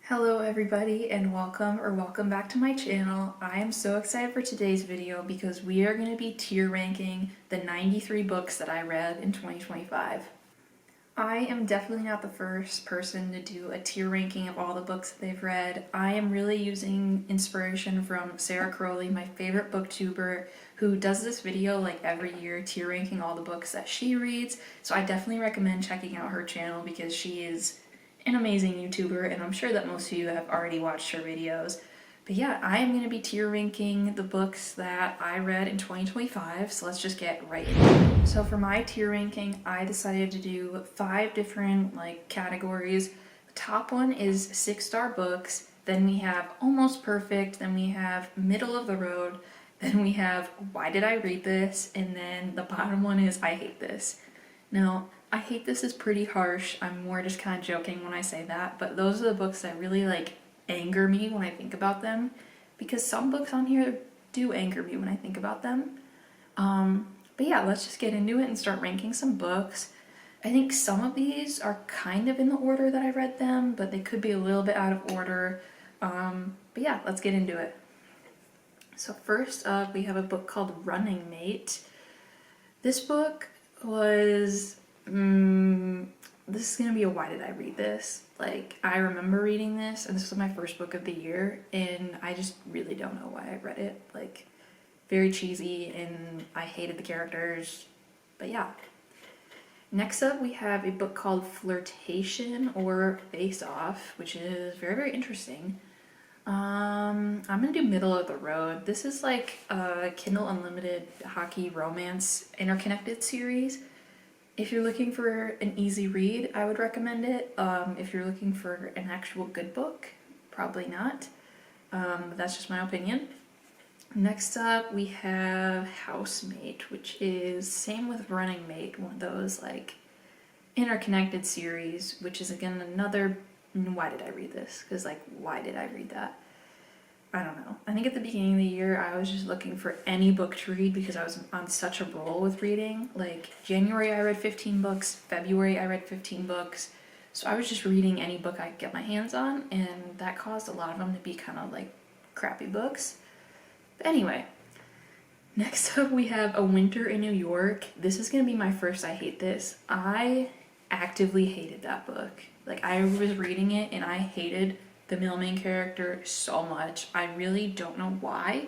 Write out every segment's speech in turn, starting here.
Hello everybody and welcome back to my channel. I am so excited for today's video because we are going to be tier ranking the 93 books that I read in 2025. I am definitely not the first person to do a tier ranking of all the books that they've read. I am really using inspiration from Sarah Crowley, my favorite booktuber, who does this video like every year tier ranking all the books that she reads. So I definitely recommend checking out her channel because she is an amazing YouTuber, and I'm sure that most of you have already watched her videos. But yeah, I am going to be tier ranking the books that I read in 2025, so let's just get right into it. So for my tier ranking, I decided to do 5 different categories. The top one is 6-star books, then we have almost perfect, then we have middle of the road, then we have why did I read this, and then the bottom one is I hate this. Now, I hate this is pretty harsh. I'm more just kind of joking when I say that, but those are the books that really anger me when I think about them, because some books on here do anger me when I think about them. But yeah, let's just get into it and start ranking some books. I think some of these are kind of in the order that I read them, but they could be a little bit out of order. But yeah, let's get into it. So first up, we have a book called Running Mate. This book was this is gonna be a why did I read this? I remember reading this, and this was my first book of the year, and I just really don't know why I read it. Very cheesy, and I hated the characters, but yeah. Next up, we have a book called Flirtation or Face Off, which is very, very interesting. I'm gonna do middle of the road. This is like a Kindle Unlimited hockey romance interconnected series. If you're looking for an easy read, I would recommend it. If you're looking for an actual good book, probably not. But that's just my opinion. Next up, we have Housemate, which is same with Running Mate, one of those interconnected series, which is again another why did I read this? Because why did I read that? I don't know. I think at the beginning of the year I was just looking for any book to read because I was on such a roll with reading. January I read 15 books, February I read 15 books. So I was just reading any book I could get my hands on, and that caused a lot of them to be kind of crappy books. But anyway, next up we have A Winter in New York. This is going to be my first I hate this. I actively hated that book. I was reading it and I hated the male main character so much. I really don't know why,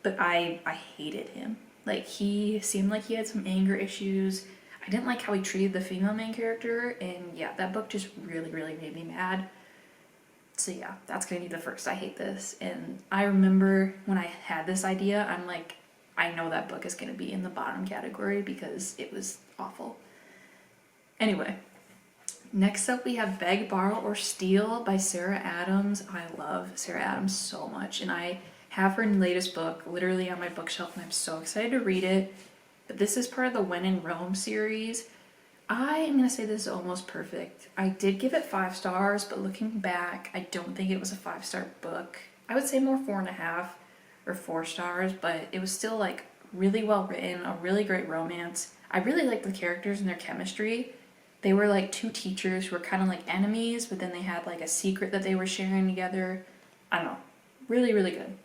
but I hated him. He seemed like he had some anger issues. I didn't like how he treated the female main character, and yeah, that book just really, really made me mad. So yeah, that's gonna be the first I hate this. And I remember when I had this idea, I'm like, I know that book is gonna be in the bottom category because it was awful. Anyway, next up we have Beg, Borrow, or Steal by Sarah Adams. I love Sarah Adams so much, and I have her latest book literally on my bookshelf, and I'm so excited to read it. But this is part of the When in Rome series. I am going to say this is almost perfect. I did give it 5 stars, but looking back, I don't think it was a 5-star book. I would say more 4.5 or 4 stars, but it was still really well written, a really great romance. I really liked the characters and their chemistry. They were 2 teachers who were kind of enemies, but then they had a secret that they were sharing together. I don't know. Really, really good.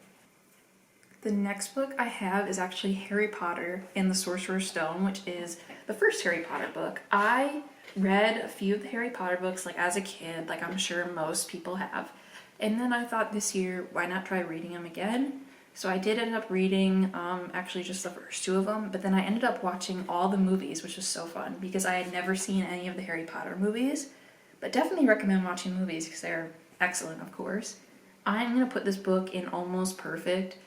The next book I have is actually Harry Potter and the Sorcerer's Stone, which is the first Harry Potter book. I read a few of the Harry Potter books as a kid, I'm sure most people have. And then I thought this year, why not try reading them again? So I did end up reading actually just the first 2 of them, but then I ended up watching all the movies, which was so fun because I had never seen any of the Harry Potter movies. But definitely recommend watching movies because they're excellent, of course. I'm going to put this book in almost perfect.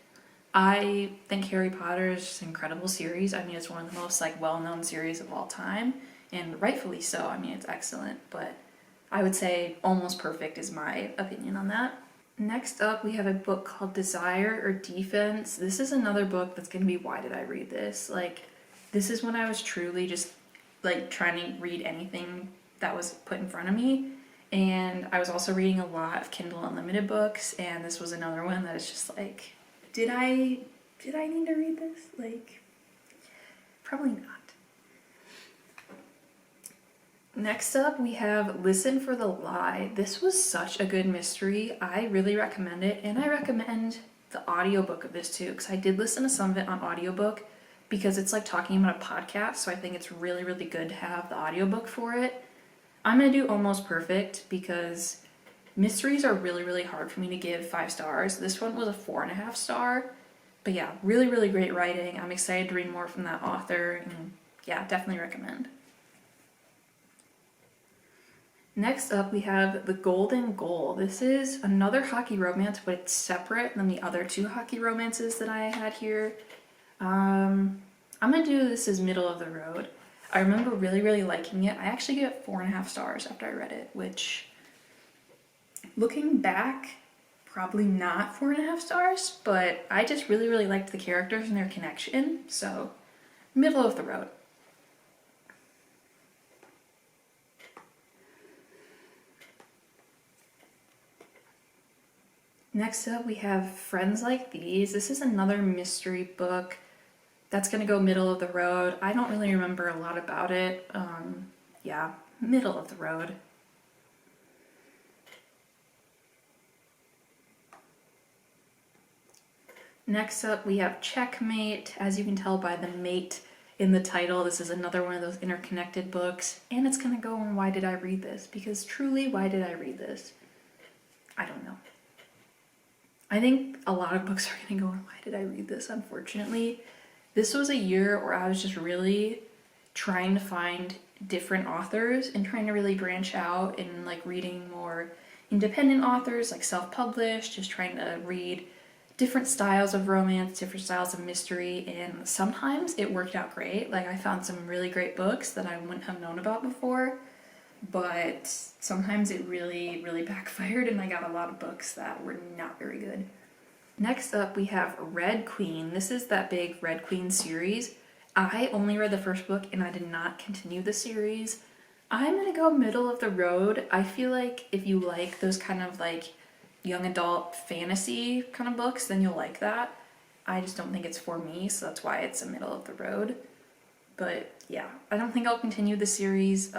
I think Harry Potter is just an incredible series. I mean, it's one of the most well-known series of all time, and rightfully so. I mean, it's excellent, but I would say almost perfect is my opinion on that. Next up, we have a book called Desire or Defense. This is another book that's going to be why did I read this? This is when I was truly just trying to read anything that was put in front of me. And I was also reading a lot of Kindle Unlimited books, and this was another one that is just did I need to read this? Probably not. Next up, we have Listen for the Lie. This was such a good mystery. I really recommend it, and I recommend the audiobook of this too, because I did listen to some of it on audiobook because it's like talking about a podcast, so I think it's really, really good to have the audiobook for it. I'm gonna do Almost Perfect because mysteries are really, really hard for me to give 5 stars. This one was a 4.5 star. But yeah, really, really great writing. I'm excited to read more from that author, and yeah, definitely recommend. Next up, we have The Golden Goal. This is another hockey romance, but it's separate than the other 2 hockey romances that I had here. I'm gonna do this as middle of the road. I remember really, really liking it. I actually gave it 4.5 stars after I read it, which, looking back, probably not 4.5 stars, but I just really, really liked the characters and their connection, so middle of the road. Next up, we have Friends Like These. This is another mystery book that's gonna go middle of the road. I don't really remember a lot about it. Yeah, middle of the road. Next up, we have Checkmate. As you can tell by the mate in the title, this is another one of those interconnected books, and it's gonna go on Why Did I Read This? Because truly, why did I read this? I don't know. I think a lot of books are gonna go on Why Did I Read This, unfortunately. This was a year where I was just really trying to find different authors and trying to really branch out and like reading more independent authors, like self-published, just trying to read different styles of romance, different styles of mystery, and sometimes it worked out great. Like I found some really great books that I wouldn't have known about before, but sometimes it really, really backfired and I got a lot of books that were not very good. Next up, we have Red Queen. This is that big Red Queen series. I only read the first book and I did not continue the series. I'm gonna go middle of the road. I feel like if you like those kind of like young adult fantasy kind of books, then you'll like that. I just don't think it's for me, so that's why it's a middle of the road. But yeah, I don't think I'll continue the series,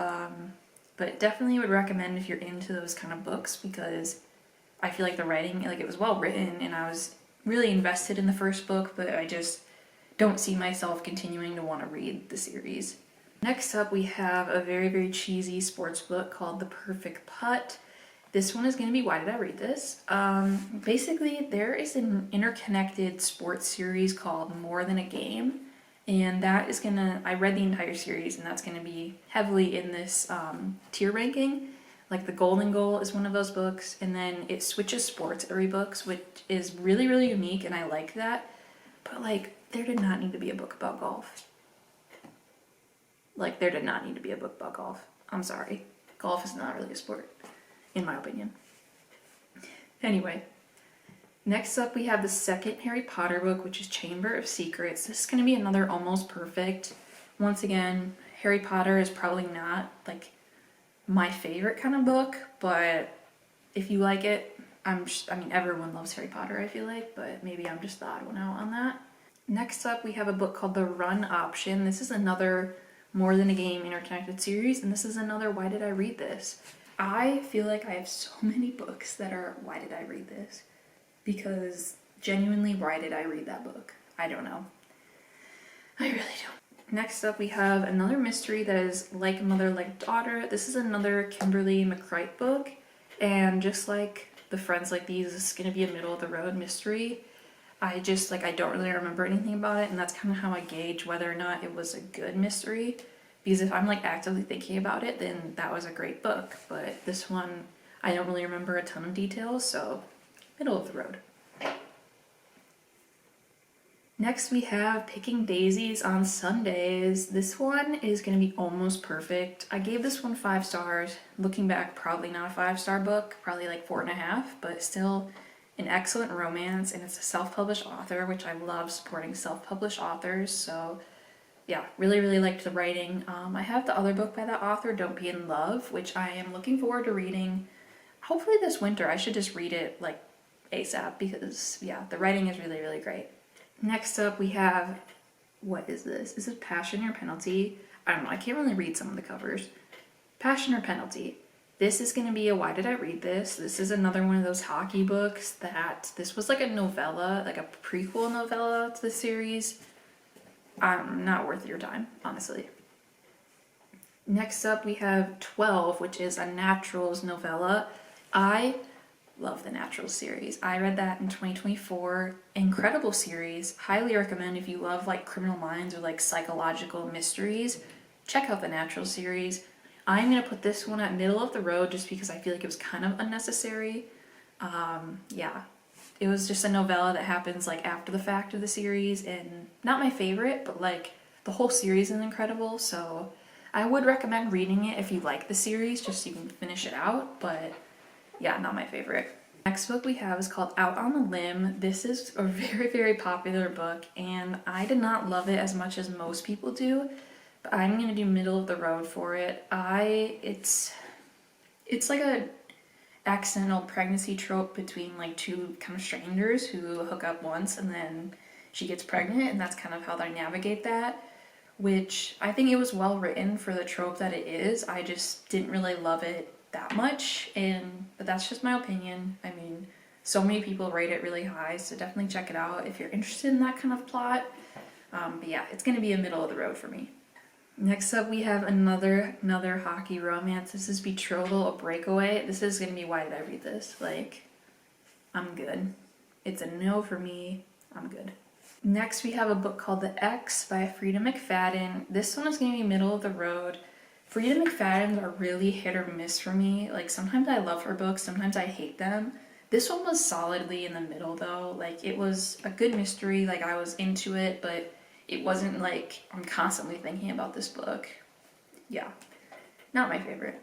but definitely would recommend if you're into those kind of books because I feel like the writing, like it was well written and I was really invested in the first book, but I just don't see myself continuing to want to read the series. Next up, we have a very, very cheesy sports book called The Perfect Putt. This one is going to be Why Did I Read This? Basically, there is an interconnected sports series called More Than a Game, and that is gonna, I read the entire series, and that's gonna be heavily in this tier ranking. Like The Golden Goal is one of those books, and then it switches sports every book, which is really, really unique, and I like that. But like, there did not need to be a book about golf. Like, there did not need to be a book about golf. I'm sorry. Golf is not really a sport, in my opinion. Anyway, next up we have the second Harry Potter book, which is Chamber of Secrets. This is going to be another Almost Perfect. Once again, Harry Potter is probably not like my favorite kind of book, but if you like it, I mean, everyone loves Harry Potter, I feel like, but maybe I'm just the odd one out on that. Next up, we have a book called The Run Option. This is another More Than a Game interconnected series, and this is another Why Did I Read This? I feel like I have so many books that are Why Did I Read This? Because genuinely, why did I read that book? I don't know. I really don't. Next up, we have another mystery that is Like Mother, Like Daughter. This is another Kimberly McCreight book, and just like the Friends Like These, this is going to be a middle of the road mystery. I don't really remember anything about it, and that's kind of how I gauge whether or not it was a good mystery. Because if I'm like actively thinking about it, then that was a great book. But this one, I don't really remember a ton of details, so middle of the road. Next we have Picking Daisies on Sundays. This one is going to be Almost Perfect. I gave this one 5 stars. Looking back, probably not a 5-star book, probably like 4.5, but still an excellent romance, and it's a self-published author, which I love supporting self-published authors, so yeah, really, really liked the writing. I have the other book by that author, Don't Be in Love, which I am looking forward to reading. Hopefully this winter. I should just read it like ASAP because yeah, the writing is really, really great. Next up we have, what is this? Is it Passion or Penalty? I don't know, I can't really read some of the covers. Passion or Penalty. This is going to be a why did I read this? This is another one of those hockey books that this was like a novella, like a prequel novella to the series. Not worth your time, honestly. Next up we have 12, which is a Naturals novella. I love the Naturals series. I read that in 2024. Incredible series. Highly recommend if you love like Criminal Minds or like psychological mysteries. Check out the Naturals series. I'm going to put this one at middle of the road just because I feel like it was kind of unnecessary. Yeah. It was just a novella that happens like after the fact of the series, and not my favorite, but like the whole series is incredible, so I would recommend reading it if you like the series, just so you can finish it out, but yeah, not my favorite. Next book we have is called Out on a Limb. This is a very, very popular book, and I did not love it as much as most people do, but I'm gonna do middle of the road for it. It's like a accidental pregnancy trope between like two kind of strangers who hook up once and then she gets pregnant, and that's kind of how they navigate that, which I think it was well written for the trope that it is. I just didn't really love it that much, but that's just my opinion. I mean, so many people rate it really high, so definitely check it out if you're interested in that kind of plot. But yeah, it's gonna be a middle of the road for me. Next up we have another hockey romance. This is Betrothal, a Breakaway. This is gonna be why did I read this? Like, I'm good. It's a no for me. I'm good. Next we have a book called The X by Frida McFadden. This one is gonna be middle of the road. Frida McFadden's are really hit or miss for me. Like, sometimes I love her books, sometimes I hate them. This one was solidly in the middle though. Like, it was a good mystery, like I was into it, but it wasn't like I'm constantly thinking about this book. Yeah, not my favorite.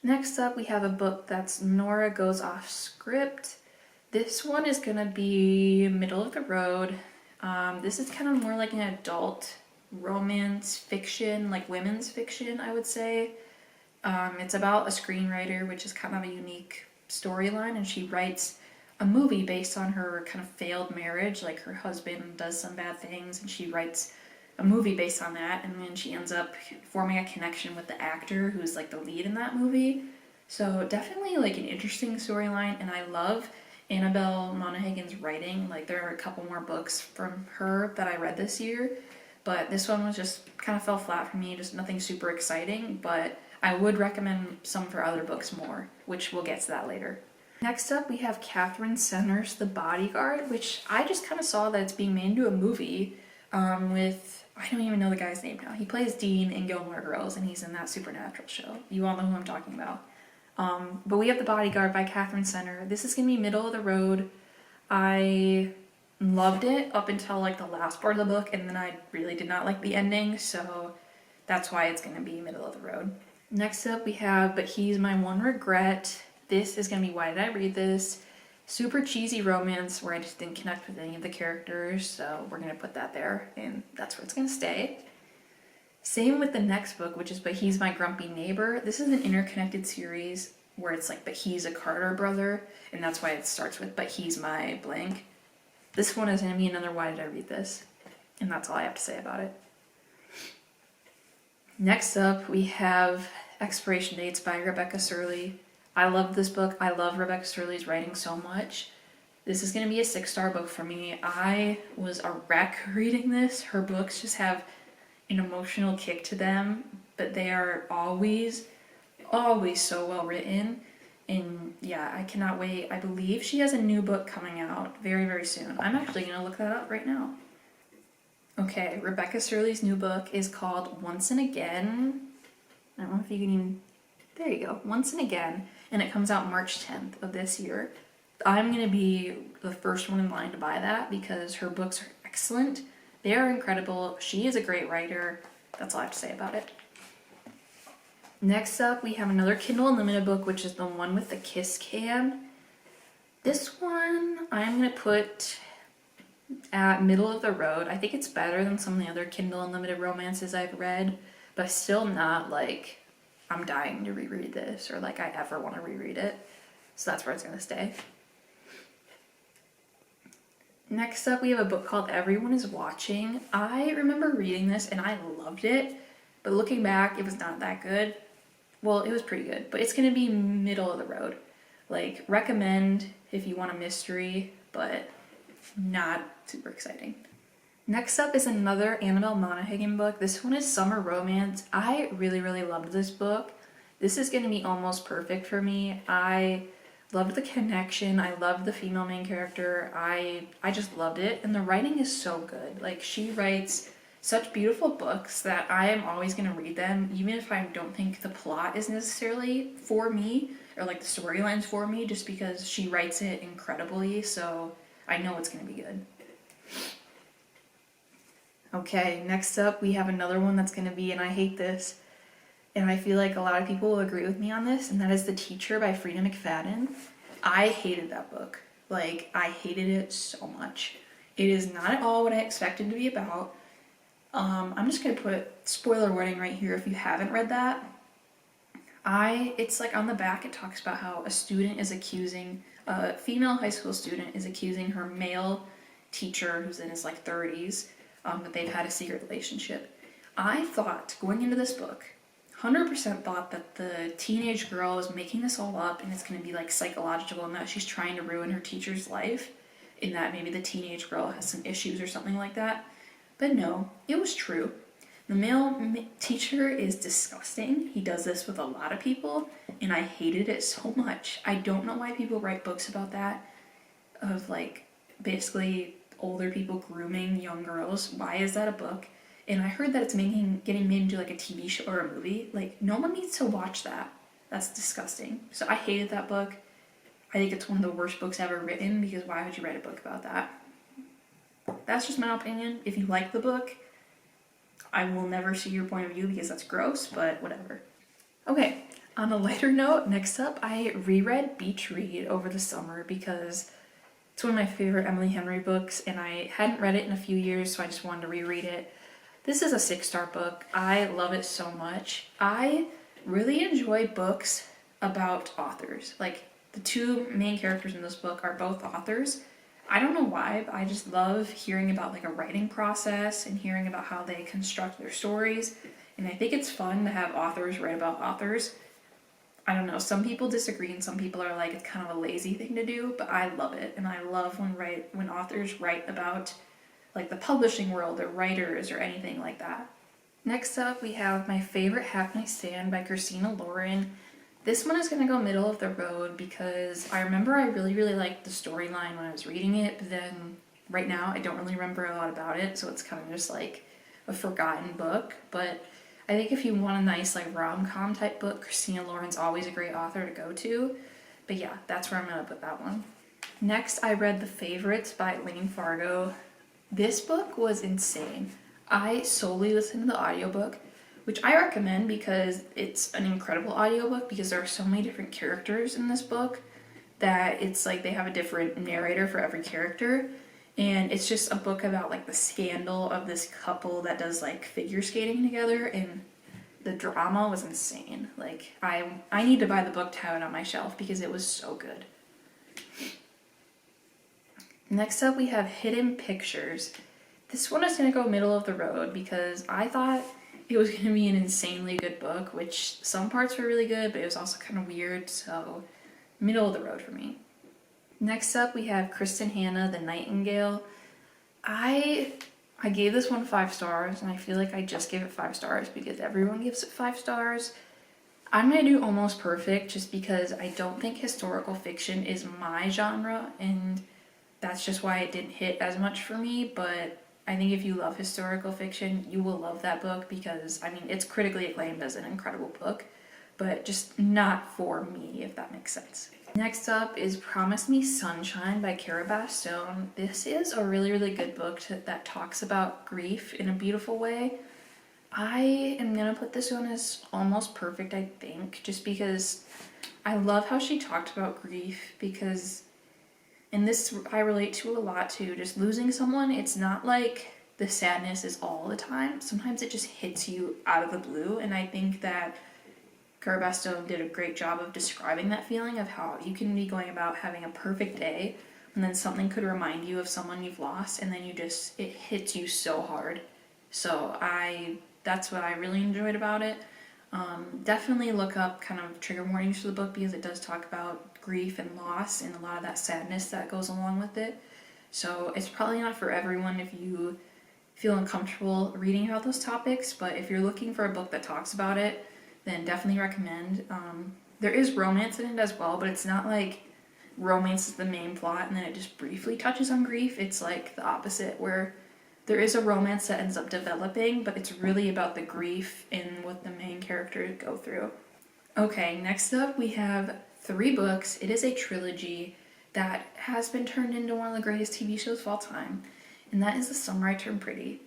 Next up we have a book that's Nora Goes Off Script. This one is gonna be middle of the road. This is kind of more like an adult romance fiction, like women's fiction, I would say. It's about a screenwriter, which is kind of a unique storyline, and she writes a movie based on her kind of failed marriage. Like, her husband does some bad things and she writes a movie based on that, and then she ends up forming a connection with the actor who's like the lead in that movie. So definitely like an interesting storyline, and I love Annabelle Monaghan's writing. Like, there are a couple more books from her that I read this year, but this one was just kind of fell flat for me, just nothing super exciting, but I would recommend some of her other books more, which we'll get to that later. Next up we have Catherine Center's The Bodyguard, which I just kind of saw that it's being made into a movie with, I don't even know the guy's name now. He plays Dean in Gilmore Girls, and he's in that Supernatural show. You all know who I'm talking about. But we have The Bodyguard by Catherine Center. This is going to be middle of the road. I loved it up until like the last part of the book, and then I really did not like the ending, so that's why it's going to be middle of the road. Next up we have But He's My One Regret. This is going to be why did I read this? Super cheesy romance where I just didn't connect with any of the characters, so we're going to put that there, and that's where it's going to stay. Same with the next book, which is But He's My Grumpy Neighbor. This is an interconnected series where it's like, but he's a Carter brother, and that's why it starts with But He's My blank. This one is going to be another why did I read this, and that's all I have to say about it. Next up we have Expiration Dates by Rebecca Surley. I love this book. I love Rebecca Surley's writing so much. This is going to be a 6-star book for me. I was a wreck reading this. Her books just have an emotional kick to them, but they are always so well written. And yeah, I cannot wait. I believe she has a new book coming out very, very soon. I'm actually going to look that up right now. Okay, Rebecca Surley's new book is called Once and Again. I don't know if you can even... There you go, Once and Again. And it comes out March 10th of this year. I'm going to be the first one in line to buy that because her books are excellent. They are incredible. She is a great writer. That's all I have to say about it. Next up, we have another Kindle Unlimited book, which is the one with the kiss cam. This one I'm going to put at middle of the road. I think it's better than some of the other Kindle Unlimited romances I've read, but still not like I'm dying to reread this or like I ever want to reread it. So that's where it's going to stay. Next up, we have a book called Everyone is Watching. I remember reading this and I loved it, but looking back, it was not that good. Well, it was pretty good, but it's gonna be middle of the road. Like, recommend if you want a mystery, but not super exciting. Next up is another Annabelle Monaghan book. This one is Summer Romance. I really, really loved this book. This is gonna be almost perfect for me. I loved the connection. I loved the female main character. I just loved it. And the writing is so good. Like, she writes such beautiful books that I am always going to read them, even if I don't think the plot is necessarily for me or like the storylines for me, just because she writes it incredibly. So I know it's going to be good. Okay, next up we have another one that's going to be, and I hate this, and I feel like a lot of people will agree with me on this, and that is The Teacher by Freida McFadden. I hated that book. Like, I hated it so much. It is not at all what I expected to be about. I'm just gonna put spoiler warning right here if you haven't read that. It's like on the back it talks about how a female high school student is accusing her male teacher who's in his like 30s, that they've had a secret relationship. I thought going into this book, 100% thought that the teenage girl is making this all up and it's going to be like psychological and that she's trying to ruin her teacher's life, in that maybe the teenage girl has some issues or something like that. But no, it was true. The male teacher is disgusting. He does this with a lot of people, and I hated it so much. I don't know why people write books about that, of like basically older people grooming young girls. Why is that a book? And I heard that it's getting made into like a TV show or a movie. Like, no one needs to watch that. That's disgusting. So I hated that book. I think it's one of the worst books ever written, because why would you write a book about that? That's just my opinion. If you like the book, I will never see your point of view because that's gross, but whatever. Okay, on a lighter note, next up, I reread Beach Read over the summer because it's one of my favorite Emily Henry books, and I hadn't read it in a few years, so I just wanted to reread it. This is a 6-star book. I love it so much. I really enjoy books about authors. Like, the two main characters in this book are both authors. I don't know why, but I just love hearing about like a writing process and hearing about how they construct their stories. And I think it's fun to have authors write about authors. I don't know, some people disagree and some people are like, it's kind of a lazy thing to do, but I love it. And I love when authors write about like the publishing world or writers or anything like that. Next up, we have My Favorite Half Night Stand by Christina Lauren. This one is going to go middle of the road because I remember I really, really liked the storyline when I was reading it, but then right now I don't really remember a lot about it, so it's kind of just like a forgotten book. But I think if you want a nice like rom-com type book, Christina Lauren's always a great author to go to. But yeah, that's where I'm going to put that one. Next, I read The Favorites by Lane Fargo. This book was insane. I solely listened to the audiobook, which I recommend because it's an incredible audiobook because there are so many different characters in this book that it's like they have a different narrator for every character. And it's just a book about like the scandal of this couple that does like figure skating together, and the drama was insane. Like, I need to buy the book to have it on my shelf because it was so good. Next up, we have Hidden Pictures. This one is going to go middle of the road because I thought it was going to be an insanely good book, which some parts were really good, but it was also kind of weird, so middle of the road for me. Next up, we have Kristen Hanna, The Nightingale. I gave this one 5 stars, and I feel like I just gave it 5 stars because everyone gives it 5 stars. I'm going to do Almost Perfect just because I don't think historical fiction is my genre, and that's just why it didn't hit as much for me. But I think if you love historical fiction, you will love that book because, I mean, it's critically acclaimed as an incredible book, but just not for me, if that makes sense. Next up is Promise Me Sunshine by Cara Bastone. This is a really, really good book that talks about grief in a beautiful way. I am going to put this one as Almost Perfect, I think, just because I love how she talked about grief, because and this I relate to a lot too, just losing someone. It's not like the sadness is all the time. Sometimes it just hits you out of the blue, and I think that Cara Bastone did a great job of describing that feeling of how you can be going about having a perfect day, and then something could remind you of someone you've lost, and then it hits you so hard. So that's what I really enjoyed about it. Definitely look up kind of trigger warnings for the book because it does talk about grief and loss and a lot of that sadness that goes along with it. So it's probably not for everyone if you feel uncomfortable reading about those topics, but if you're looking for a book that talks about it, then definitely recommend. There is romance in it as well, but it's not like romance is the main plot and then it just briefly touches on grief. It's like the opposite, where there is a romance that ends up developing, but it's really about the grief and what the main characters go through. Okay, next up we have 3 books. It is a trilogy that has been turned into one of the greatest TV shows of all time, and that is The Summer I Turned Pretty.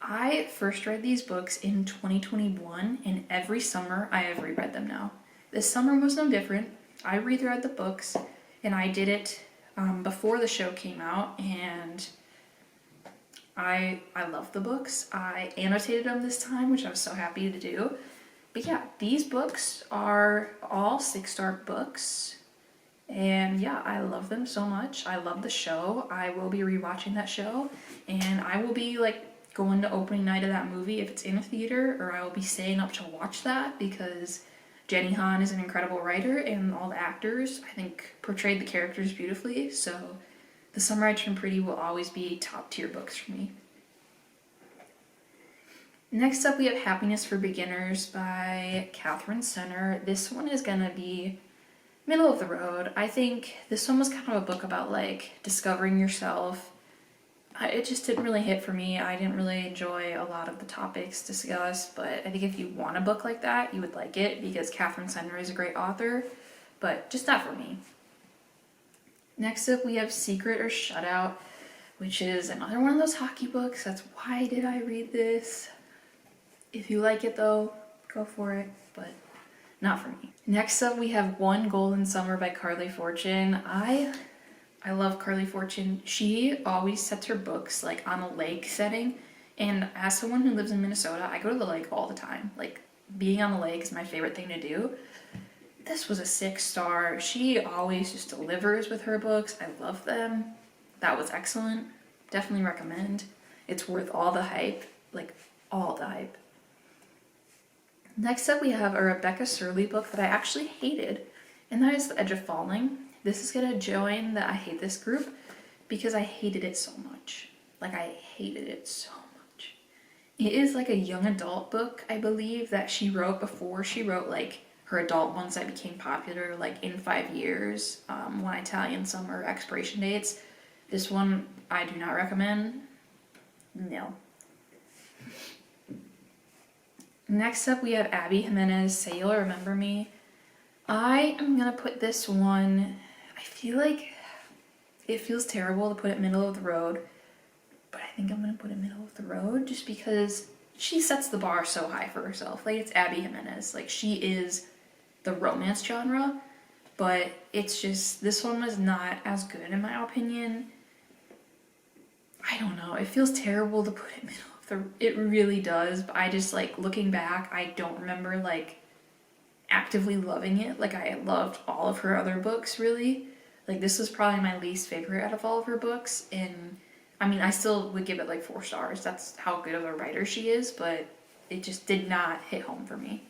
I first read these books in 2021, and every summer I have reread them now. This summer was no different. I reread the books, and I did it before the show came out, and I love the books. I annotated them this time, which I was so happy to do. But yeah, these books are all 6-star books. And yeah, I love them so much. I love the show. I will be rewatching that show. And I will be like going to opening night of that movie if it's in a theater, or I will be staying up to watch that because Jenny Han is an incredible writer and all the actors, I think, portrayed the characters beautifully. So The Summer I Turned Pretty will always be top tier books for me. Next up, we have Happiness for Beginners by Catherine Senner. This one is gonna be middle of the road. I think this one was kind of a book about like discovering yourself. It just didn't really hit for me. I didn't really enjoy a lot of the topics discussed, but I think if you want a book like that, you would like it because Catherine Senner is a great author, but just not for me. Next up, we have Secret or Shutout, which is another one of those hockey books. That's why did I read this? If you like it though, go for it, but not for me. Next up, we have One Golden Summer by Carly Fortune. I love Carly Fortune. She always sets her books like on a lake setting, and as someone who lives in Minnesota, I go to the lake all the time. Like, being on the lake is my favorite thing to do. This was a 6-star. She always just delivers with her books. I love them. That was excellent. Definitely recommend. It's worth all the hype, like all the hype. Next up, we have a Rebecca Surley book that I actually hated, and that is The Edge of Falling. This is gonna join the I hate this group because I hated it so much. Like, I hated it so much. It is like a young adult book, I believe, that she wrote before she wrote like her adult ones that became popular like in 5 years, One Italian Summer, Expiration Dates. This one I do not recommend. No. Next up, we have Abby Jimenez, Say You'll Remember Me. I am gonna put this one, I feel like it feels terrible to put it middle of the road, but I think I'm gonna put it middle of the road just because she sets the bar so high for herself. Like, it's Abby Jimenez. Like, she is the romance genre, but it's just, this one was not as good in my opinion. I don't know, it feels terrible to put it middle of the, it really does, but I just, like, looking back, I don't remember, like, actively loving it. Like, I loved all of her other books, really. Like, this was probably my least favorite out of all of her books, and I mean, I still would give it like 4 stars. That's how good of a writer she is, but it just did not hit home for me.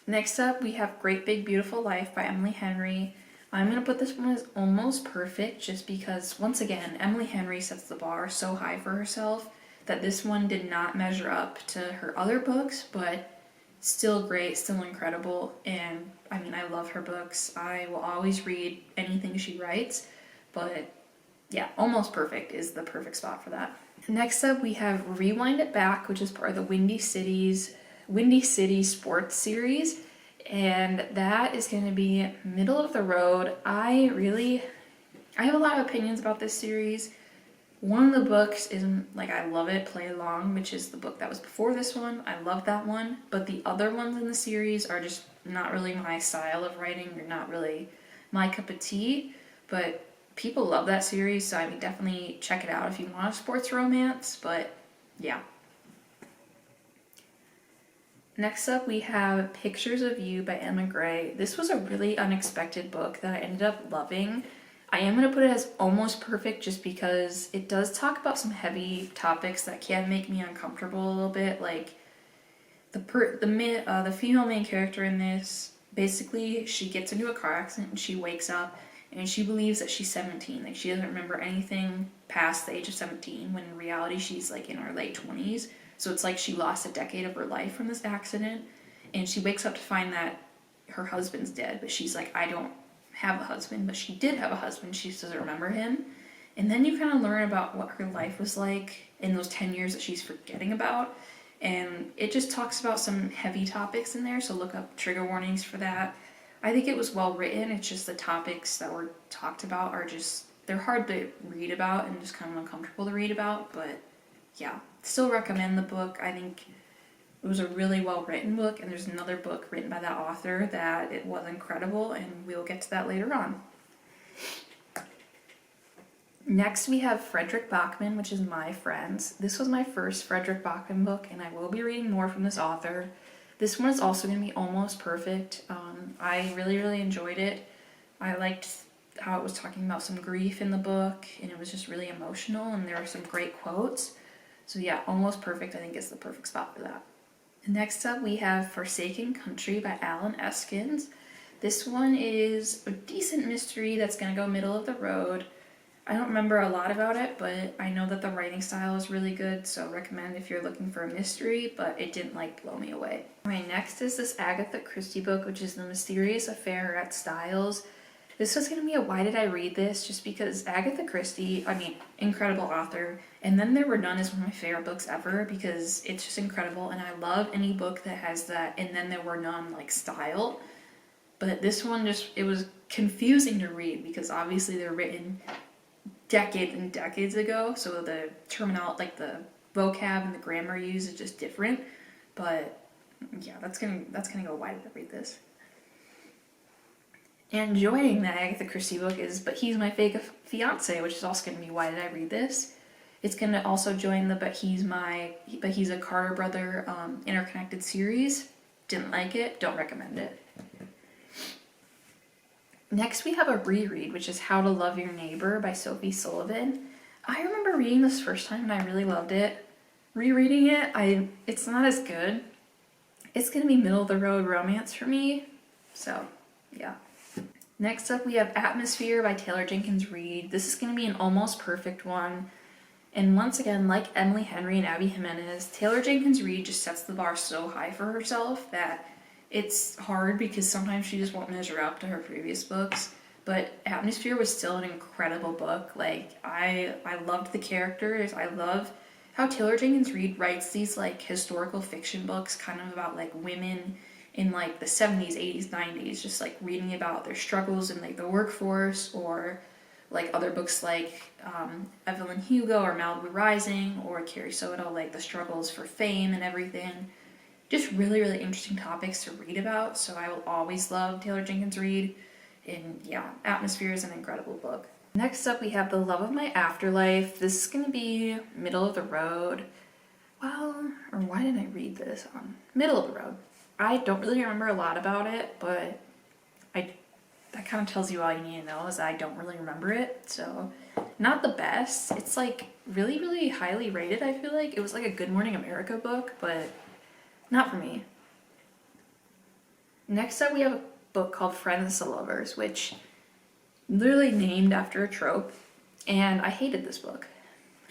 Next up, we have Great Big Beautiful Life by Emily Henry. I'm going to put this one as almost perfect just because, once again, Emily Henry sets the bar so high for herself that this one did not measure up to her other books, but still great, still incredible, and I mean, I love her books. I will always read anything she writes, but yeah, almost perfect is the perfect spot for that. Next up, we have Rewind It Back, which is part of the Windy City Sports series, and that is going to be middle of the road. I have a lot of opinions about this series. One of the books is, like, I love it, Play Along, which is the book that was before this one. I love that one, but the other ones in the series are just not really my style of writing. They're not really my cup of tea, but people love that series, so I mean, definitely check it out if you want a sports romance, but yeah. Next up, we have Pictures of You by Emma Gray. This was a really unexpected book that I ended up loving. I am going to put it as almost perfect just because it does talk about some heavy topics that can make me uncomfortable a little bit. Like, The female main character in this, basically she gets into a car accident and she wakes up and she believes that she's 17. Like, she doesn't remember anything past the age of 17, when in reality she's like in her late 20s. So it's like she lost a decade of her life from this accident, and she wakes up to find that her husband's dead, but she's like, I don't have a husband, but she did have a husband. She just doesn't remember him. And then you kind of learn about what her life was like in those 10 years that she's forgetting about. And it just talks about some heavy topics in there, so look up trigger warnings for that. I think it was well written. It's just the topics that were talked about are just, they're hard to read about and just kind of uncomfortable to read about. But yeah, still recommend the book. I think it was a really well written book, and there's another book written by that author that it was incredible, and we'll get to that later on. Next we have Fredrik Backman, which is My Friends. This was my first Fredrik Backman book, and I will be reading more from this author. This one is also going to be almost perfect. I really enjoyed it. I liked how it was talking about some grief in the book, and it was just really emotional, and there were some great quotes. So yeah, almost perfect, I think, is the perfect spot for that. Next up we have Forsaken Country by Alan Eskins. This one is a decent mystery that's going to go middle of the road. I don't remember a lot about it, but I know that the writing style is really good, so recommend if you're looking for a mystery, but it didn't like blow me away. Alright, next is this Agatha Christie book, which is The Mysterious Affair at Styles. This was going to be a why did I read this, just because Agatha Christie, I mean, incredible author, and Then There Were None is one of my favorite books ever because it's just incredible, and I love any book that has that and then there were none like style. But this one just, it was confusing to read because obviously they're written decades and decades ago, so the terminology, like the vocab and the grammar used is just different. But yeah, that's gonna go, why did I read this? And joining the Agatha Christie book is But He's My Fake Fiance, which is also gonna be why did I read this? It's gonna also join the But He's a Carter Brother interconnected series. Didn't like it, don't recommend it. Next we have a reread, which is How to Love Your Neighbor by Sophie Sullivan. I remember reading this first time and I really loved it. Rereading it, it's not as good. It's gonna be middle of the road romance for me, so yeah. Next up we have Atmosphere by Taylor Jenkins Reid. This is gonna be an almost perfect one. And once again, like Emily Henry and Abby Jimenez, Taylor Jenkins Reid just sets the bar so high for herself that it's hard because sometimes she just won't measure up to her previous books. But Atmosphere was still an incredible book. Like, I loved the characters. I love how Taylor Jenkins Reid writes these like historical fiction books kind of about like women in like the 70s, 80s, 90s, just like reading about their struggles in like the workforce, or like other books like Evelyn Hugo or Malibu Rising or Carrie Soto, like the struggles for fame and everything. Just really interesting topics to read about, so I will always love Taylor Jenkins Reid. And yeah, Atmosphere is an incredible book. Next up we have The Love of My Afterlife. This is going to be middle of the road. Well, or why did I read this on middle of the road? I don't really remember a lot about it, but that kind of tells you all you need to know, is I don't really remember it. So not the best. It's like really highly rated, I feel like. It was like a Good Morning America book, but not for me. Next up we have a book called Friends to Lovers, which literally named after a trope, and I hated this book.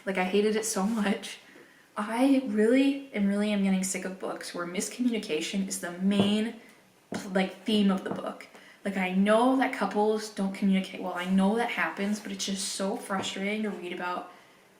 Like, I hated it so much. I really am getting sick of books where miscommunication is the main like theme of the book. Like, I know that couples don't communicate well, I know that happens, but it's just so frustrating to read about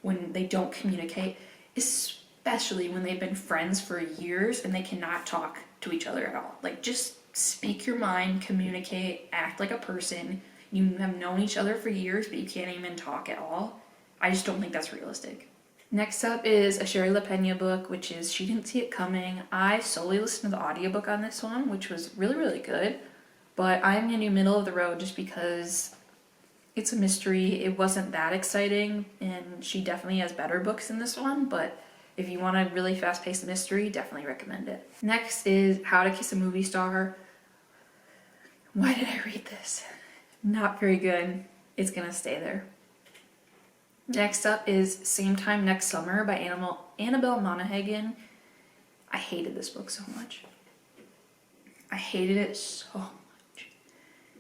when they don't communicate, especially when they've been friends for years and they cannot talk to each other at all. Like, just speak your mind, communicate, act like a person. You have known each other for years, but you can't even talk at all. I just don't think that's realistic. Next up is a Shari LaPena book, which is She Didn't See It Coming. I solely listened to the audiobook on this one, which was really good, but I'm gonna do middle of the road just because it's a mystery. It wasn't that exciting, and she definitely has better books than this one, but if you want a really fast-paced mystery, definitely recommend it. Next is How to Kiss a Movie Star. Why did I read this? Not very good. It's gonna stay there. Next up is Same Time Next Summer by Annabelle Monaghan. I hated this book so much. I hated it so much.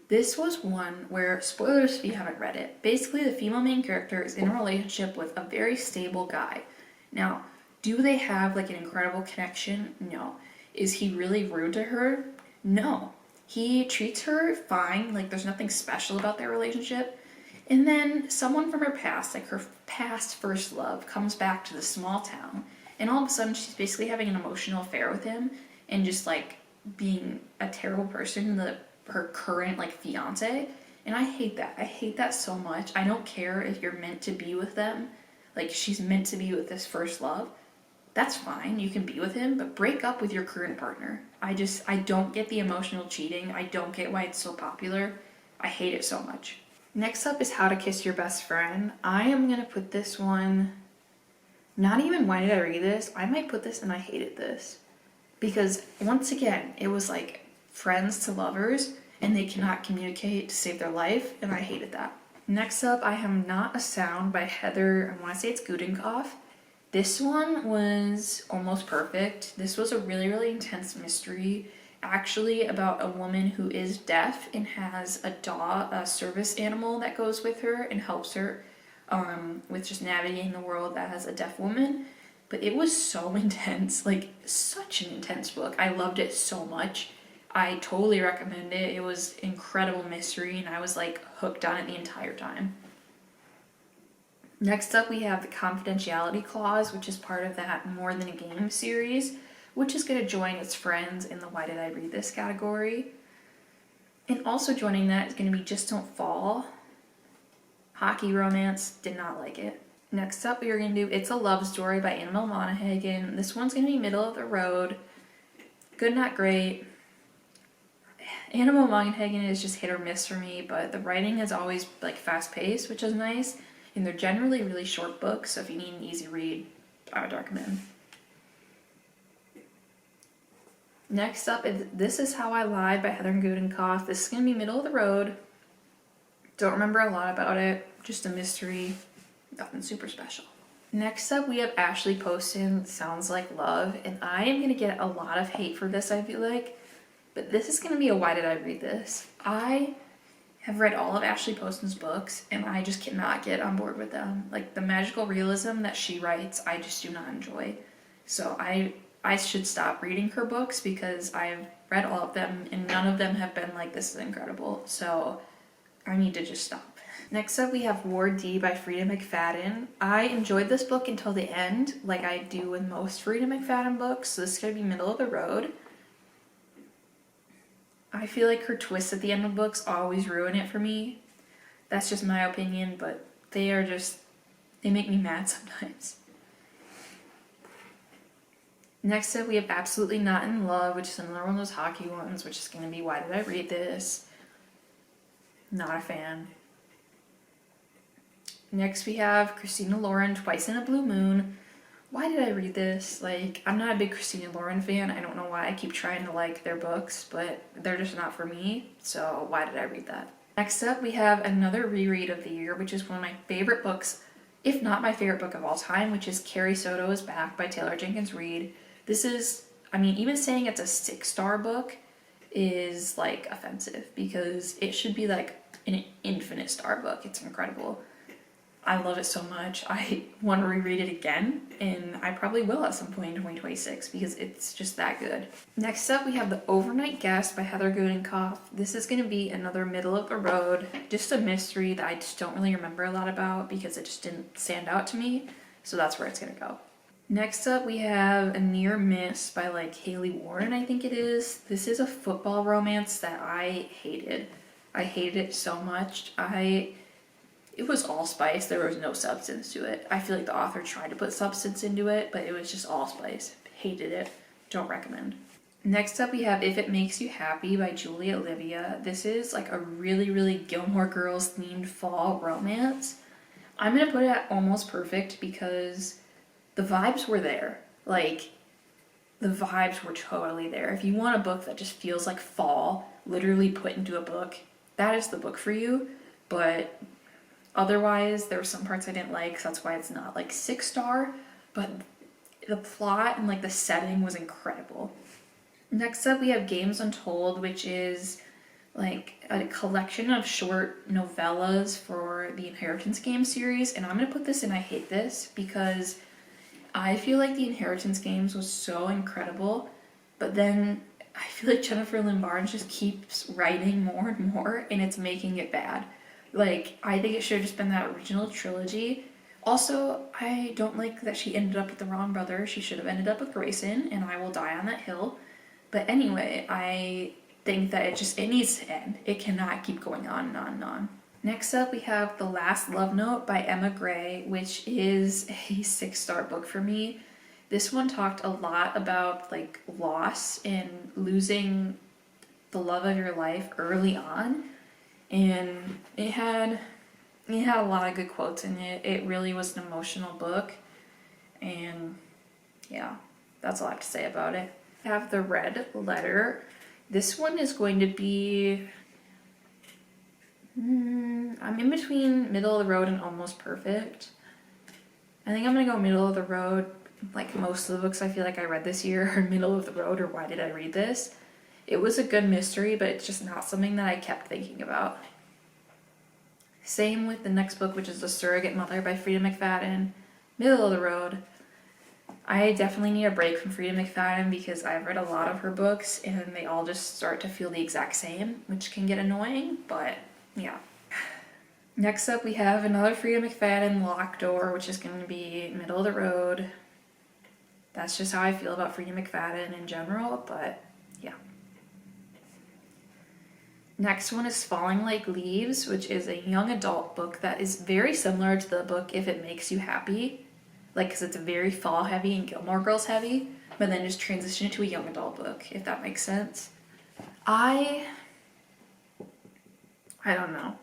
This was one where, spoilers if you haven't read it, basically the female main character is in a relationship with a very stable guy. Now, do they have like an incredible connection? No. Is he really rude to her? No. He treats her fine, like there's nothing special about their relationship. And then someone from her past, like her past first love, comes back to the small town, and all of a sudden she's basically having an emotional affair with him and just like being a terrible person to her current like fiance. And I hate that. I hate that so much. I don't care if you're meant to be with them, like she's meant to be with this first love. That's fine, you can be with him, but break up with your current partner. I don't get the emotional cheating. I don't get why it's so popular. I hate it so much. Next up is How to Kiss Your Best Friend. I am gonna put this one, not even why did I read this, I might put this and I hated this. Because once again, it was like friends to lovers and they cannot communicate to save their life, and I hated that. Next up, I have Not a Sound by Heather, I wanna say it's Gudenkoff. This one was almost perfect. This was a really, really intense mystery, actually about a woman who is deaf and has a dog, a service animal that goes with her and helps her with just navigating the world as a deaf woman. But it was so intense, like such an intense book. I loved it so much. I totally recommend it. It was incredible mystery and I was like hooked on it the entire time. Next up, we have The Confidentiality Clause, which is part of that More Than a Game series, which is going to join its friends in the Why Did I Read This category. And also joining that is going to be Just Don't Fall. Hockey romance, did not like it. Next up, we are going to do It's a Love Story by Annabelle Monaghan. This one's going to be middle of the road. Good, not great. Annabelle Monaghan is just hit or miss for me, but the writing is always like fast paced, which is nice. And they're generally really short books, so if you need an easy read, I would recommend. Next up is This Is How I Lied by Heather Gudenkoff. This is going to be middle of the road. Don't remember a lot about it. Just a mystery. Nothing super special. Next up, we have Ashley Poston, Sounds Like Love. And I am going to get a lot of hate for this, I feel like. But this is going to be a Why Did I Read This? I have read all of Ashley Poston's books, and I just cannot get on board with them. Like, the magical realism that she writes, I just do not enjoy. So I should stop reading her books because I've read all of them, and none of them have been like, this is incredible. So I need to just stop. Next up, we have Ward D by Frida McFadden. I enjoyed this book until the end, like I do with most Frida McFadden books, so this is going to be middle of the road. I feel like her twists at the end of books always ruin it for me. That's just my opinion, but they make me mad sometimes. Next up, we have Absolutely Not in Love, which is another one of those hockey ones, which is going to be Why Did I Read This? Not a fan. Next, we have Christina Lauren, Twice in a Blue Moon. Why did I read this? Like, I'm not a big Christina Lauren fan. I don't know why I keep trying to like their books, but they're just not for me. So why did I read that? Next up, we have another reread of the year, which is one of my favorite books, if not my favorite book of all time, which is Carrie Soto is Back by Taylor Jenkins Reid. This is, I mean, even saying it's a 6-star book is like offensive because it should be like an infinite star book. It's incredible. I love it so much. I want to reread it again, and I probably will at some point in 2026 because it's just that good. Next up, we have The Overnight Guest by Heather Gudenkoff. This is going to be another middle of the road, just a mystery that I just don't really remember a lot about because it just didn't stand out to me, so that's where it's going to go. Next up, we have A Near Miss by like Haley Warren, I think it is. This is a football romance that I hated. I hated it so much. It was allspice. There was no substance to it. I feel like the author tried to put substance into it, but it was just allspice. Hated it. Don't recommend. Next up, we have If It Makes You Happy by Julia Olivia. This is like a really, really Gilmore Girls themed fall romance. I'm going to put it at almost perfect because the vibes were there. Like, the vibes were totally there. If you want a book that just feels like fall, literally put into a book, that is the book for you. But otherwise, there were some parts I didn't like, so that's why it's not like 6-star, but the plot and like the setting was incredible. Next up, we have Games Untold, which is like a collection of short novellas for the Inheritance Games series. And I'm going to put this in I hate this because I feel like the Inheritance Games was so incredible, but then I feel like Jennifer Lynn Barnes just keeps writing more and more, and it's making it bad. Like, I think it should have just been that original trilogy. Also, I don't like that she ended up with the wrong brother. She should have ended up with Grayson, and I will die on that hill. But anyway, I think that it needs to end. It cannot keep going on and on and on. Next up, we have The Last Love Note by Emma Gray, which is a 6-star book for me. This one talked a lot about like loss and losing the love of your life early on, and it had a lot of good quotes in it. It really was an emotional book, and yeah, that's all I have to say about it. I have The Red Letter. This one is going to be I'm in between middle of the road and almost perfect. I think I'm gonna go middle of the road. Like most of the books I feel like I read this year are middle of the road, or why did I read this? It was a good mystery, but it's just not something that I kept thinking about. Same with the next book, which is The Surrogate Mother by Freida McFadden. Middle of the road. I definitely need a break from Freida McFadden because I've read a lot of her books and they all just start to feel the exact same, which can get annoying, but yeah. Next up, we have another Freida McFadden, Locked Door, which is going to be middle of the road. That's just how I feel about Freida McFadden in general, but yeah. Next one is Falling Like Leaves, which is a young adult book that is very similar to the book If It Makes You Happy. Like, because it's very fall heavy and Gilmore Girls heavy, but then just transition it to a young adult book, if that makes sense. I don't know.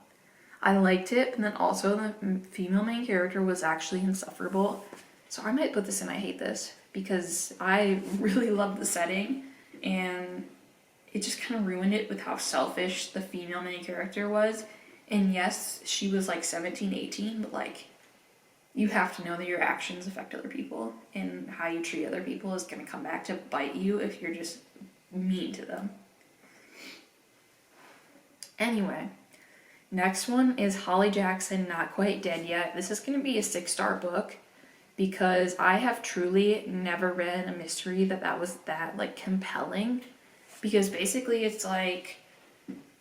I liked it, and then also the female main character was actually insufferable. So I might put this in I hate this because I really loved the setting, and it just kind of ruined it with how selfish the female main character was. And yes, she was like 17, 18, but like, you have to know that your actions affect other people, and how you treat other people is going to come back to bite you if you're just mean to them. Anyway, next one is Holly Jackson, Not Quite Dead Yet. This is going to be a 6-star book because I have truly never read a mystery that was that like compelling, because basically it's like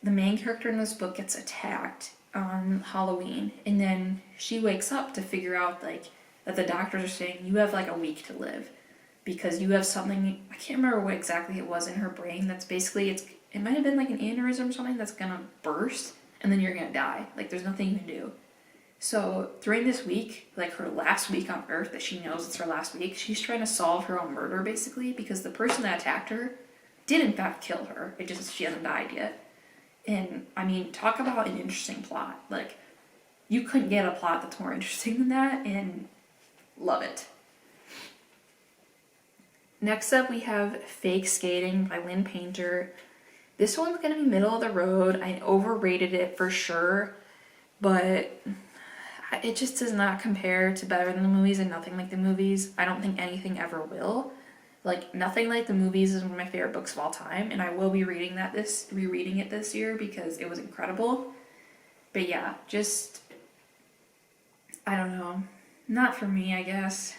the main character in this book gets attacked on Halloween, and then she wakes up to figure out like that the doctors are saying you have like a week to live because you have something, I can't remember what exactly it was in her brain, that's basically it might have been like an aneurysm or something that's gonna burst and then you're gonna die. Like, there's nothing you can do. So during this week, like her last week on Earth that she knows it's her last week, she's trying to solve her own murder basically, because the person that attacked her did in fact kill her. It just, she hasn't died yet. And I mean, talk about an interesting plot. Like, you couldn't get a plot that's more interesting than that, and love it. Next up, we have Fake Skating by Lynn Painter. This one's gonna be middle of the road. I overrated it for sure, but it just does not compare to Better Than the Movies and Nothing Like the Movies. I don't think anything ever will. Like, Nothing Like the Movies is one of my favorite books of all time, and I will be rereading it this year because it was incredible. But yeah, just, I don't know, not for me, I guess.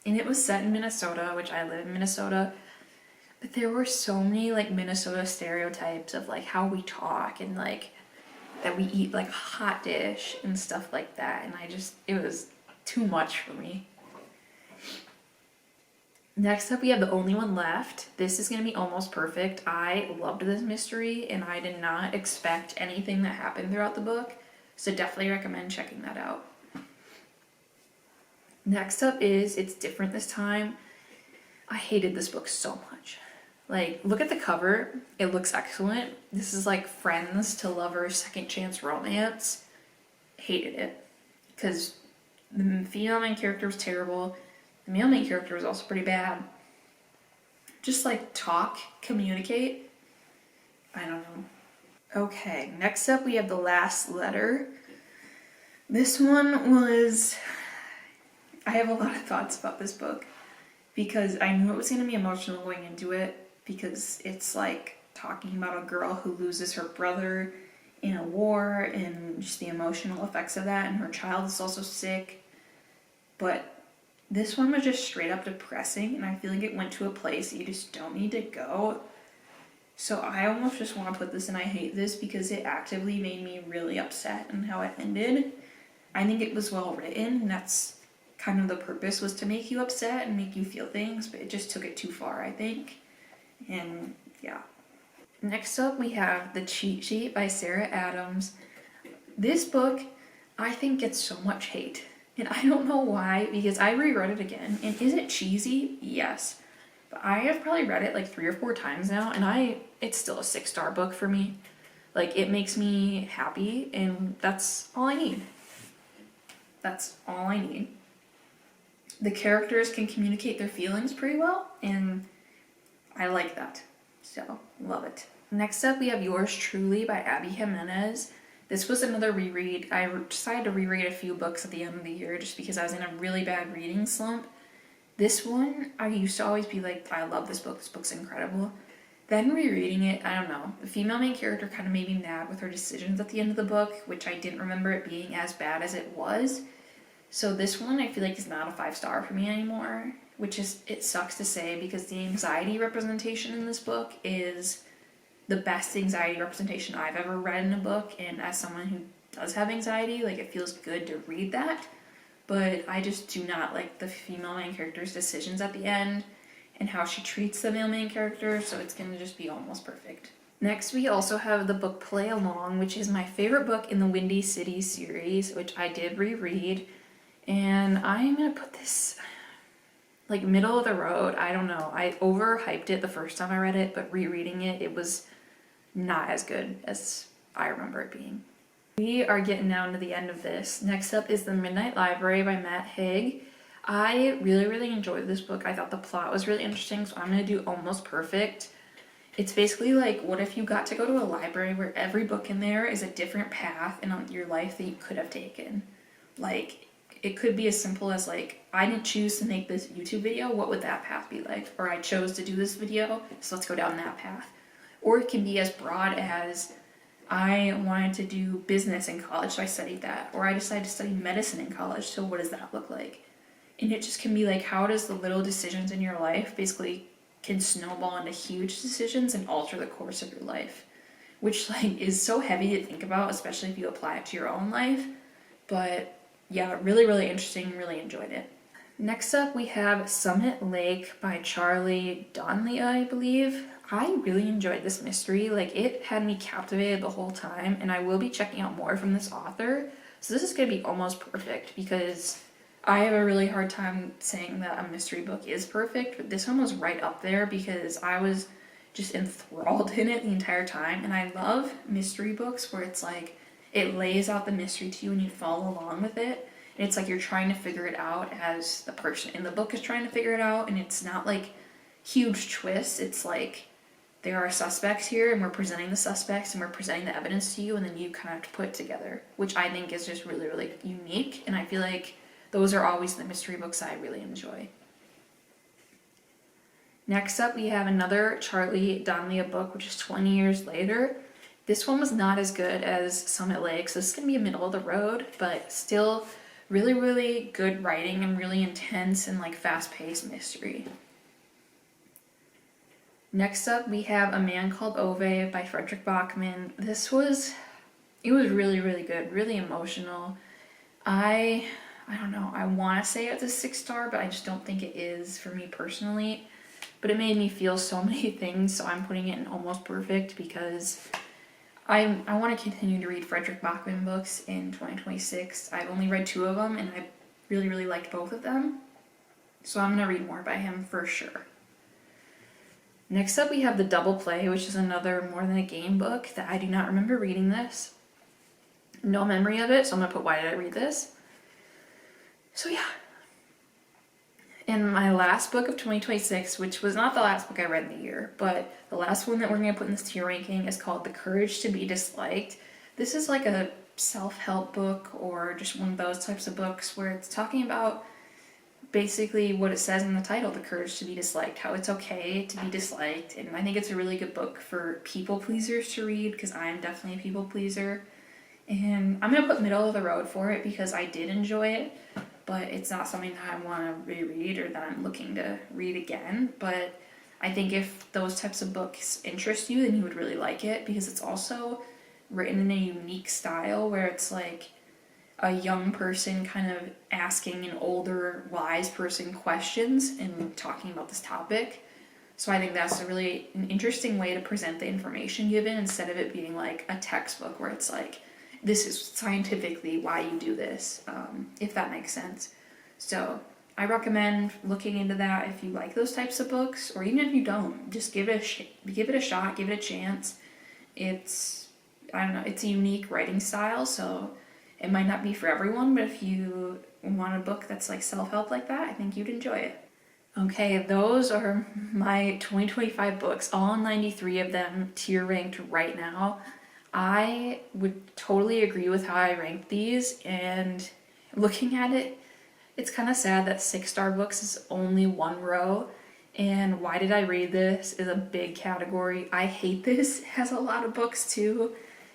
And it was set in Minnesota, which I live in Minnesota, but there were so many like Minnesota stereotypes of like how we talk and like that we eat like a hot dish and stuff like that, and it was too much for me. Next up, we have The Only One Left. This is going to be almost perfect. I loved this mystery, and I did not expect anything that happened throughout the book, so definitely recommend checking that out. Next up is It's Different This Time. I hated this book so much. Like, look at the cover. It looks excellent. This is like friends to lovers, second chance romance. Hated it. Because the female main character was terrible. The male main character was also pretty bad. Just like talk, communicate. I don't know. Okay, next up we have The Last Letter. This one was... I have a lot of thoughts about this book. because I knew it was going to be emotional going into it, because it's like talking about a girl who loses her brother in a war and just the emotional effects of that, and her child is also sick. But this one was just straight up depressing, and I feel like it went to a place that you just don't need to go. So I almost just want to put this in I hate this, because it actively made me really upset in how it ended. I think it was well written, and that's kind of the purpose, was to make you upset and make you feel things, but it just took it too far, I think. And yeah. Next up, we have The Cheat Sheet by Sarah Adams. This book, I think, gets so much hate. And I don't know why, because I reread it again. And is it cheesy? Yes. But I have probably read it like 3 or 4 times now, and it's still a 6-star book for me. Like, it makes me happy, and that's all I need. That's all I need. The characters can communicate their feelings pretty well, and I like that. So, love it. Next up, we have Yours Truly by Abby Jimenez. This was another reread. I decided to reread a few books at the end of the year just because I was in a really bad reading slump. This one, I used to always be like, I love this book's incredible. Then rereading it, I don't know. The female main character kind of made me mad with her decisions at the end of the book, which I didn't remember it being as bad as it was. So this one I feel like is not a 5-star for me anymore, which is, it sucks to say, because the anxiety representation in this book is the best anxiety representation I've ever read in a book, and as someone who does have anxiety, like, it feels good to read that. But I just do not like the female main character's decisions at the end and how she treats the male main character, so it's going to just be almost perfect. Next, we also have the book Play Along, which is my favorite book in the Windy City series, which I did reread. And I'm going to put this, like, middle of the road. I don't know. I overhyped it the first time I read it, but rereading it, it was not as good as I remember it being. We are getting down to the end of this. Next up is The Midnight Library by Matt Haig. I really enjoyed this book. I thought the plot was really interesting, so I'm going to do Almost Perfect. It's basically like, what if you got to go to a library where every book in there is a different path in your life that you could have taken? Like, it could be as simple as, like, I didn't choose to make this YouTube video, what would that path be like? Or I chose to do this video, so let's go down that path. Or it can be as broad as, I wanted to do business in college, so I studied that. Or I decided to study medicine in college, so what does that look like? And it just can be like, how does the little decisions in your life basically can snowball into huge decisions and alter the course of your life? Which, like, is so heavy to think about, especially if you apply it to your own life. But yeah, really interesting, really enjoyed it. Next up, we have Summit Lake by Charlie Donlea, I believe. I really enjoyed this mystery. Like, it had me captivated the whole time, and I will be checking out more from this author. So this is going to be almost perfect, because I have a really hard time saying that a mystery book is perfect, but this one was right up there because I was just enthralled in it the entire time. And I love mystery books where it's like, it lays out the mystery to you and you follow along with it. And it's like you're trying to figure it out as the person in the book is trying to figure it out, and it's not like huge twists. It's like, there are suspects here, and we're presenting the suspects, and we're presenting the evidence to you, and then you kind of have to put it together, which I think is just really unique, and I feel like those are always the mystery books I really enjoy. Next up, we have another Charlie Donlea book, which is 20 Years Later. This one was not as good as Summit Lake, so this is going to be a middle of the road, but still really good writing and really intense and, like, fast-paced mystery. Next up, we have A Man Called Ove by Fredrik Backman. It was really good, really emotional. I don't know, I want to say it's a 6-star, but I just don't think it is for me personally. But it made me feel so many things, so I'm putting it in almost perfect, because I want to continue to read Fredrik Backman books in 2026. I've only read 2 of them, and I really liked both of them. So I'm going to read more by him for sure. Next up, we have The Double Play, which is another More Than a Game book that I do not remember reading this. No memory of it, so I'm going to put why did I read this. So yeah. And my last book of 2026, which was not the last book I read in the year, but the last one that we're going to put in this tier ranking is called The Courage to Be Disliked. This is like a self-help book, or just one of those types of books where it's talking about basically what it says in the title, The Courage to Be Disliked, how it's okay to be disliked. And I think it's a really good book for people pleasers to read, because I am definitely a people pleaser. And I'm gonna put middle of the road for it because I did enjoy it, but it's not something that I want to reread or that I'm looking to read again. But I think if those types of books interest you, then you would really like it, because it's also written in a unique style where it's like a young person kind of asking an older, wise person questions and talking about this topic. So I think that's a really an interesting way to present the information given, instead of it being like a textbook where it's like, this is scientifically why you do this, if that makes sense. So I recommend looking into that if you like those types of books, or even if you don't, just give it a shot, give it a chance. It's, I don't know, it's a unique writing style, so it might not be for everyone, but if you want a book that's like self-help like that, I think you'd enjoy it. Okay, those are my 2025 books, all 93 of them tier ranked right now. I would totally agree with how I ranked these, and looking at it, it's kind of sad that 6-star books is only one row, and why did I read this is a big category. I hate this has a lot of books too,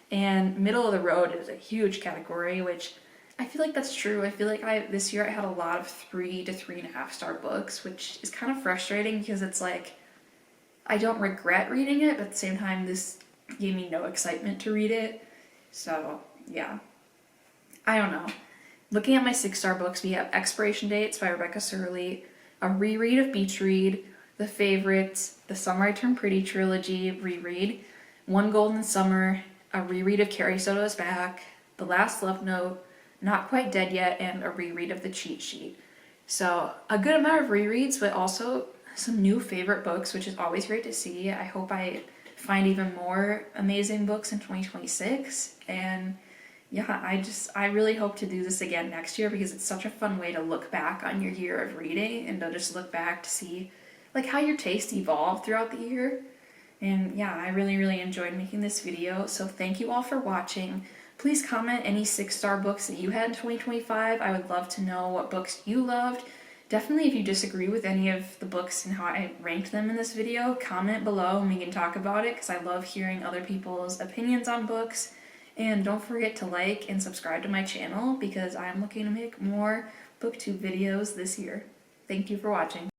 and middle of the road is a huge category, which I feel like that's true. I feel like this year I had a lot of 3 to 3.5-star books, which is kind of frustrating because it's like I don't regret reading it, but at the same time this gave me no excitement to read it. So yeah, I don't know. Looking at my 6-star books, we have Expiration Dates by Rebecca Surley, a reread of Beach Read, The Favorites, the Summer I Turned Pretty trilogy reread, One Golden Summer, a reread of Carrie Soto's Back, The Last Love Note, Not Quite Dead Yet, and a reread of The Cheat Sheet. So a good amount of rereads, but also some new favorite books, which is always great to see. I hope I find even more amazing books in 2026. And yeah, I really hope to do this again next year, because it's such a fun way to look back on your year of reading and to just look back to see like how your taste evolved throughout the year. And yeah, I really enjoyed making this video, so thank you all for watching. Please comment any 6-star books that you had in 2025. I would love to know what books you loved. Definitely, if you disagree with any of the books and how I ranked them in this video, comment below and we can talk about it, because I love hearing other people's opinions on books. And don't forget to like and subscribe to my channel, because I'm looking to make more booktube videos this year. Thank you for watching.